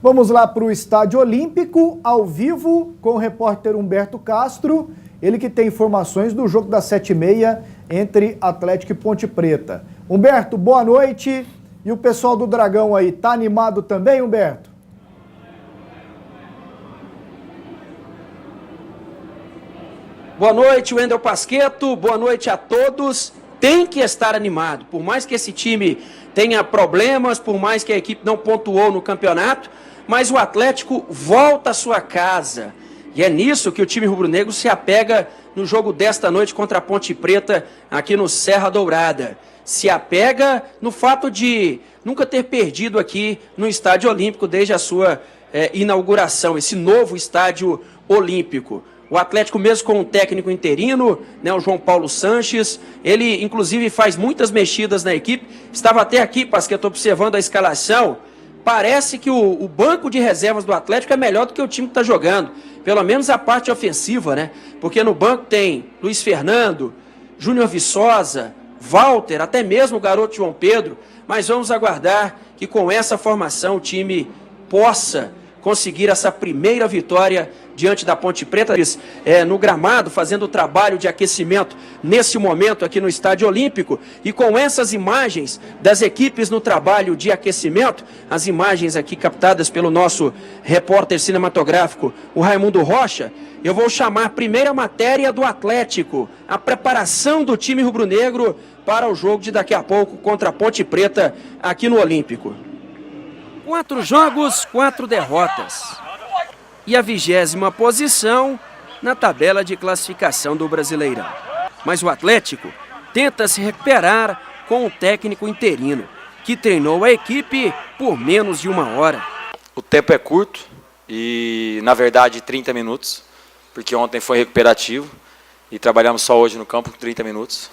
Vamos lá para o Estádio Olímpico, ao vivo, com o repórter Humberto Castro, ele que tem informações do jogo das 7h30 entre Atlético e Ponte Preta. Humberto, boa noite. E o pessoal do Dragão aí, tá animado também, Humberto? Boa noite, Wendel Pasquetto, boa noite a todos. Tem que estar animado, por mais que esse time tenha problemas, por mais que a equipe não pontuou no campeonato, mas o Atlético volta à sua casa. E é nisso que o time rubro-negro se apega no jogo desta noite contra a Ponte Preta, aqui no Serra Dourada. Se apega no fato de nunca ter perdido aqui no Estádio Olímpico desde a sua inauguração, esse novo Estádio Olímpico. O Atlético, mesmo com um técnico interino, né, o João Paulo Sanches, ele inclusive faz muitas mexidas na equipe. Estava até aqui, Pasquetto, observando a escalação. Parece que o banco de reservas do Atlético é melhor do que o time que está jogando. Pelo menos a parte ofensiva, né? Porque no banco tem Luiz Fernando, Júnior Viçosa, Walter, até mesmo o garoto João Pedro. Mas vamos aguardar que com essa formação o time possa conseguir essa primeira vitória diante da Ponte Preta, no gramado, fazendo o trabalho de aquecimento nesse momento aqui no Estádio Olímpico. E com essas imagens das equipes no trabalho de aquecimento, as imagens aqui captadas pelo nosso repórter cinematográfico, o Raimundo Rocha, eu vou chamar a primeira matéria do Atlético, a preparação do time rubro-negro para o jogo de daqui a pouco contra a Ponte Preta aqui no Olímpico. 4 jogos, 4 derrotas. E a 20ª posição na tabela de classificação do Brasileirão. Mas o Atlético tenta se recuperar com o técnico interino, que treinou a equipe por menos de 1 hora. O tempo é curto e, na verdade, 30 minutos, porque ontem foi recuperativo e trabalhamos só hoje no campo 30 minutos.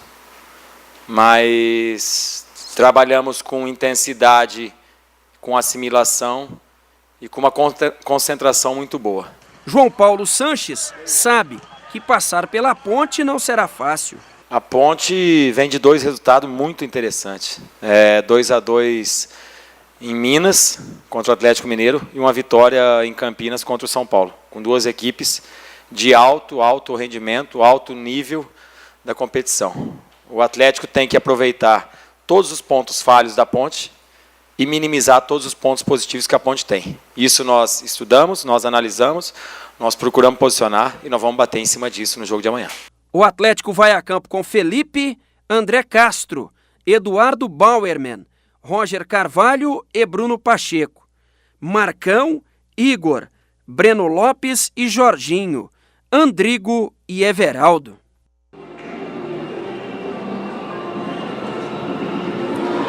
Mas trabalhamos com intensidade, com assimilação e com uma concentração muito boa. João Paulo Sanches sabe que passar pela Ponte não será fácil. A Ponte vem de 2 resultados muito interessantes. 2-2 em Minas contra o Atlético Mineiro e uma vitória em Campinas contra o São Paulo, com 2 equipes de alto rendimento, alto nível da competição. O Atlético tem que aproveitar todos os pontos falhos da Ponte e minimizar todos os pontos positivos que a Ponte tem. Isso nós estudamos, nós analisamos, nós procuramos posicionar e nós vamos bater em cima disso no jogo de amanhã. O Atlético vai a campo com Felipe, André Castro, Eduardo Bauerman, Roger Carvalho e Bruno Pacheco, Marcão, Igor, Breno Lopes e Jorginho, Andrigo e Everaldo.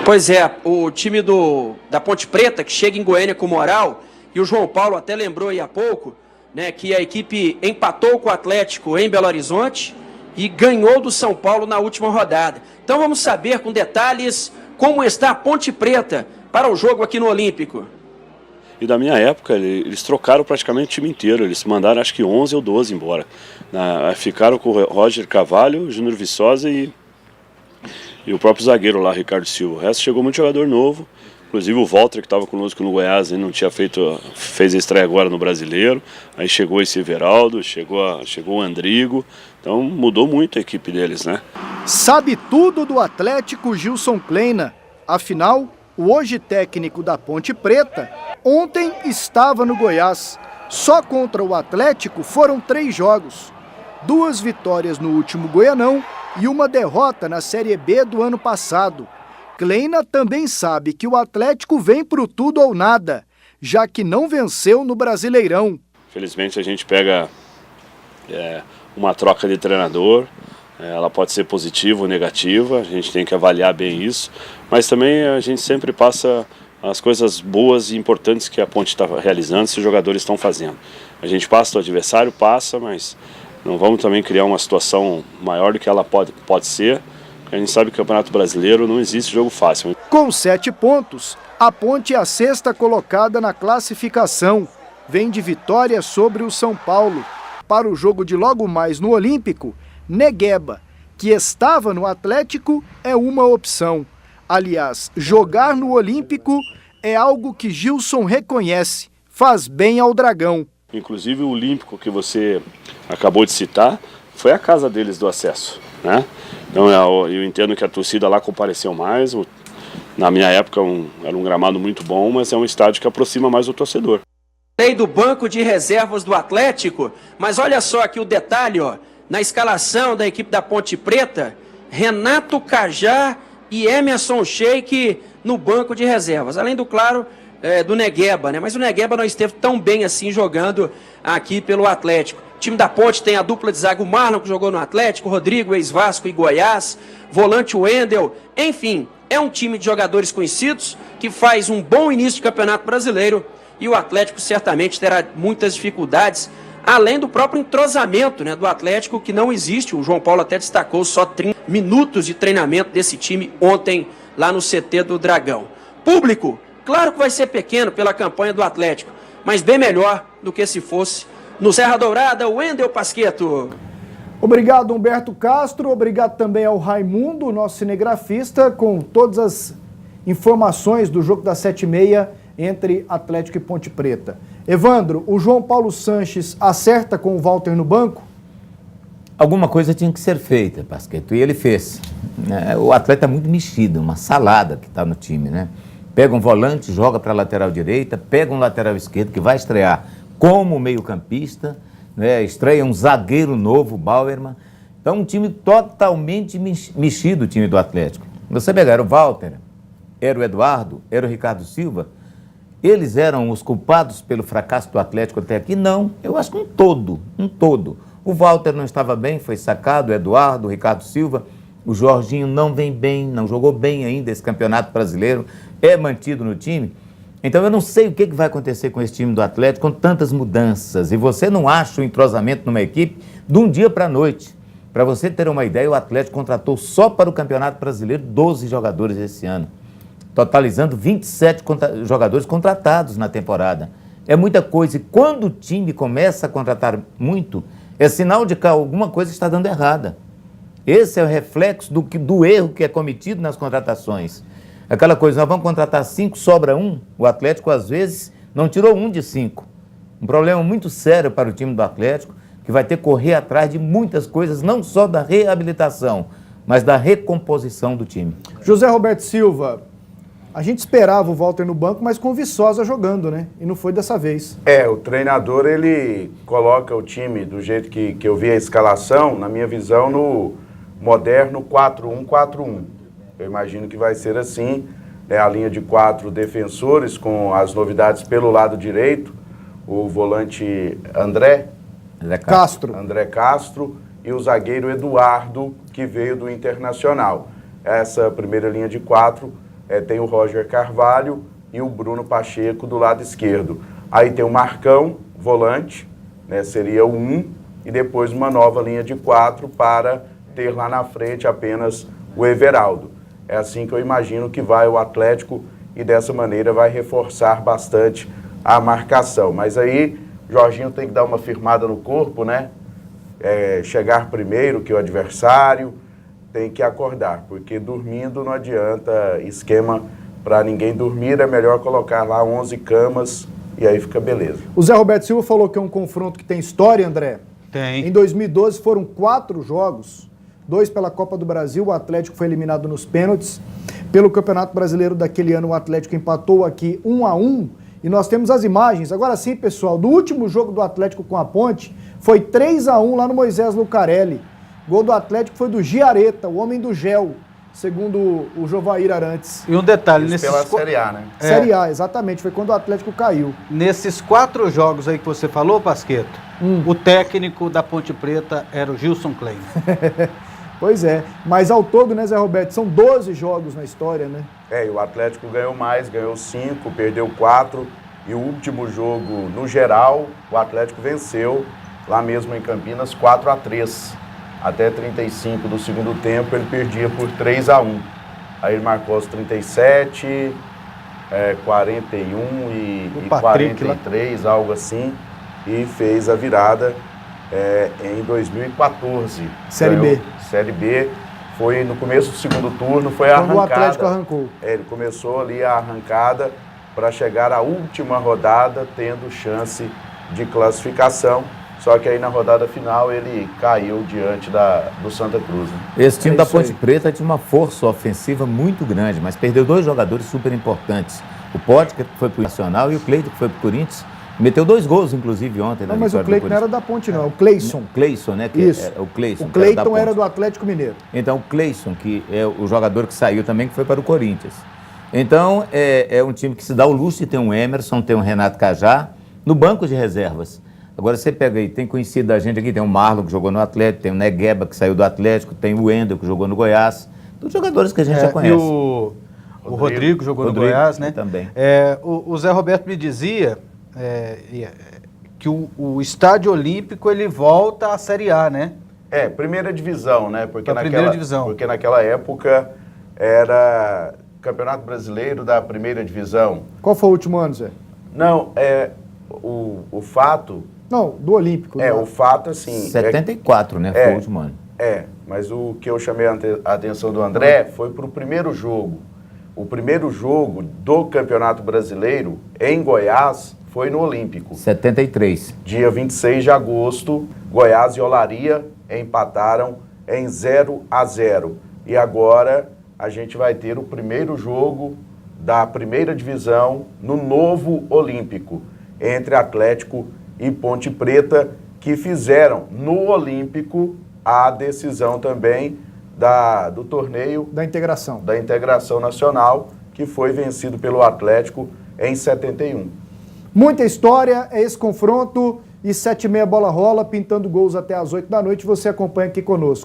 Pois é, o time da Ponte Preta, que chega em Goiânia com moral, e o João Paulo até lembrou aí há pouco, né, que a equipe empatou com o Atlético em Belo Horizonte e ganhou do São Paulo na última rodada. Então vamos saber com detalhes como está a Ponte Preta para o jogo aqui no Olímpico. E da minha época, eles trocaram praticamente o time inteiro, eles mandaram acho que 11 ou 12 embora. Ficaram com o Roger Carvalho, o Júnior Viçosa e o próprio zagueiro lá, Ricardo Silva. O resto chegou muito jogador novo, inclusive o Walter, que estava conosco no Goiás, ele não tinha fez a estreia agora no Brasileiro. Aí chegou esse Everaldo, chegou o Andrigo, então mudou muito a equipe deles, né? Sabe tudo do Atlético Gilson Kleina. Afinal, o hoje técnico da Ponte Preta, ontem estava no Goiás. Só contra o Atlético foram 3 jogos. 2 vitórias no último Goianão e 1 derrota na Série B do ano passado. Kleina também sabe que o Atlético vem pro tudo ou nada, já que não venceu no Brasileirão. Felizmente a gente pega uma troca de treinador, ela pode ser positiva ou negativa, a gente tem que avaliar bem isso, mas também a gente sempre passa as coisas boas e importantes que a Ponte está realizando, se os jogadores estão fazendo. A gente passa, o adversário passa, mas não vamos também criar uma situação maior do que ela pode ser. A gente sabe que o Campeonato Brasileiro não existe jogo fácil. Com 7 pontos, a Ponte é a 6ª colocada na classificação. Vem de vitória sobre o São Paulo. Para o jogo de logo mais no Olímpico, Negueba, que estava no Atlético, é uma opção. Aliás, jogar no Olímpico é algo que Gilson reconhece. faz bem ao Dragão. Inclusive o Olímpico que você acabou de citar foi a casa deles do acesso, né? Então eu entendo que a torcida lá compareceu mais. Na minha época era um gramado muito bom, mas é um estádio que aproxima mais o torcedor. Lei do banco de reservas do Atlético, mas olha só aqui o detalhe, ó, na escalação da equipe da Ponte Preta, Renato Cajá e Emerson Sheik no banco de reservas, além do, claro, do Negueba, né? Mas o Negueba não esteve tão bem assim jogando aqui pelo Atlético. O time da Ponte tem a dupla de zaga, o Marlon, que jogou no Atlético, Rodrigo, ex-Vasco e Goiás, volante Wendel, enfim, é um time de jogadores conhecidos que faz um bom início de Campeonato Brasileiro e o Atlético certamente terá muitas dificuldades, além do próprio entrosamento, né, do Atlético, que não existe. O João Paulo até destacou só 30 minutos de treinamento desse time ontem lá no CT do Dragão. Público, claro que vai ser pequeno pela campanha do Atlético, mas bem melhor do que se fosse no Serra Dourada. Wendel Pasquetto. Obrigado, Humberto Castro. Obrigado também ao Raimundo, nosso cinegrafista, com todas as informações do jogo das 7h30 entre Atlético e Ponte Preta. Evandro, o João Paulo Sanches acerta com o Walter no banco? Alguma coisa tinha que ser feita, Pasquetto, e ele fez. O atleta é muito mexido, uma salada que está no time, né? Pega um volante, joga para a lateral direita, pega um lateral esquerdo que vai estrear como meio-campista, né? Estreia um zagueiro novo, Bauerman. Então, um time totalmente mexido, o time do Atlético. Você pegar o Walter, era o Eduardo, era o Ricardo Silva, eles eram os culpados pelo fracasso do Atlético até aqui? Não, eu acho que um todo. O Walter não estava bem, foi sacado, o Eduardo, o Ricardo Silva, o Jorginho não vem bem, não jogou bem ainda esse Campeonato Brasileiro, é mantido no time. Então eu não sei o que vai acontecer com esse time do Atlético com tantas mudanças. E você não acha o entrosamento numa equipe de um dia para a noite. Para você ter uma ideia, o Atlético contratou só para o Campeonato Brasileiro 12 jogadores esse ano, totalizando 27 jogadores contratados na temporada. É muita coisa. E quando o time começa a contratar muito, é sinal de que alguma coisa está dando errada. Esse é o reflexo do erro que é cometido nas contratações. Aquela coisa, nós vamos contratar 5, sobra 1. O Atlético, às vezes, não tirou 1 de 5. Um problema muito sério para o time do Atlético, que vai ter que correr atrás de muitas coisas, não só da reabilitação, mas da recomposição do time. José Roberto Silva, a gente esperava o Walter no banco, mas com o Viçosa jogando, né? E não foi dessa vez. O treinador, ele coloca o time do jeito que eu vi a escalação, na minha visão, no moderno 4-1-4-1. Eu imagino que vai ser assim, né? A linha de 4 defensores, com as novidades pelo lado direito, o volante André Castro e o zagueiro Eduardo, que veio do Internacional. Essa primeira linha de 4 tem o Roger Carvalho e o Bruno Pacheco do lado esquerdo. Aí tem o Marcão, volante, né, seria o 1, e depois uma nova linha de 4 para ter lá na frente apenas o Everaldo. É assim que eu imagino que vai o Atlético e dessa maneira vai reforçar bastante a marcação. Mas aí Jorginho tem que dar uma firmada no corpo, né? Chegar primeiro que o adversário, tem que acordar, porque dormindo não adianta esquema para ninguém dormir, é melhor colocar lá 11 camas e aí fica beleza. O Zé Roberto Silva falou que é um confronto que tem história, André. Tem. Em 2012 foram 4 jogos, 2 pela Copa do Brasil, o Atlético foi eliminado nos pênaltis. Pelo Campeonato Brasileiro daquele ano, o Atlético empatou aqui 1-1, e nós temos as imagens. Agora sim, pessoal, do último jogo do Atlético com a Ponte, foi 3-1 lá no Moisés Lucarelli. Gol do Atlético foi do Giareta, o homem do gel, segundo o Jovair Arantes. E um detalhe, Pela Série A, né? Série A, exatamente, foi quando o Atlético caiu. Nesses 4 jogos aí que você falou, Pasquetto, o técnico da Ponte Preta era o Gilson Klein. Pois é, mas ao todo, né, Zé Roberto, são 12 jogos na história, né? E o Atlético ganhou mais, ganhou 5, perdeu 4, e o último jogo, no geral, o Atlético venceu, lá mesmo em Campinas, 4-3. Até 35 do segundo tempo, ele perdia por 3-1. Aí ele marcou os 37, 41 e 43, algo assim, e fez a virada em 2014. Série B. Série B. Foi no começo do segundo turno, foi a arrancada. Quando o Atlético arrancou. Ele começou ali a arrancada para chegar à última rodada tendo chance de classificação. Só que aí na rodada final ele caiu diante do Santa Cruz. Né? Esse time da Ponte Preta tinha uma força ofensiva muito grande, mas perdeu 2 jogadores super importantes. O Pótica, que foi para o Nacional, e o Cleiton, que foi para o Corinthians. Meteu 2 gols, inclusive, ontem. Não, mas o Cleiton não era da Ponte, não. O Cleison. Cleison, né? Isso. O Cleison. O Cleiton era do Atlético Mineiro. Então, o Cleison, que é o jogador que saiu também, que foi para o Corinthians. Então, é um time que se dá o luxo de ter um Emerson, tem um Renato Cajá, no banco de reservas. Agora você pega aí, tem conhecido da gente aqui, tem o Marlon que jogou no Atlético, tem o Negueba que saiu do Atlético, tem o Wendel que jogou no Goiás, dos jogadores que a gente já conhece. E o Rodrigo jogou no Goiás, né? Também. O Zé Roberto me dizia que o Estádio Olímpico ele volta à Série A, né? Primeira divisão, né? Porque Porque naquela época era Campeonato Brasileiro da Primeira Divisão. Qual foi o último ano, Zé? Não, o fato... Não, do Olímpico. O fato, assim... 74, né? Foi o último ano. Mas o que eu chamei a atenção do André foi para o primeiro jogo. O primeiro jogo do Campeonato Brasileiro em Goiás foi no Olímpico. 73. Dia 26 de agosto, Goiás e Olaria empataram em 0-0. E agora a gente vai ter o primeiro jogo da primeira divisão no novo Olímpico, entre Atlético e Ponte Preta, que fizeram no Olímpico a decisão também do torneio Da integração nacional, que foi vencido pelo Atlético em 71. Muita história, é esse confronto, e 7h30 bola rola, pintando gols até às 8 da noite, você acompanha aqui conosco.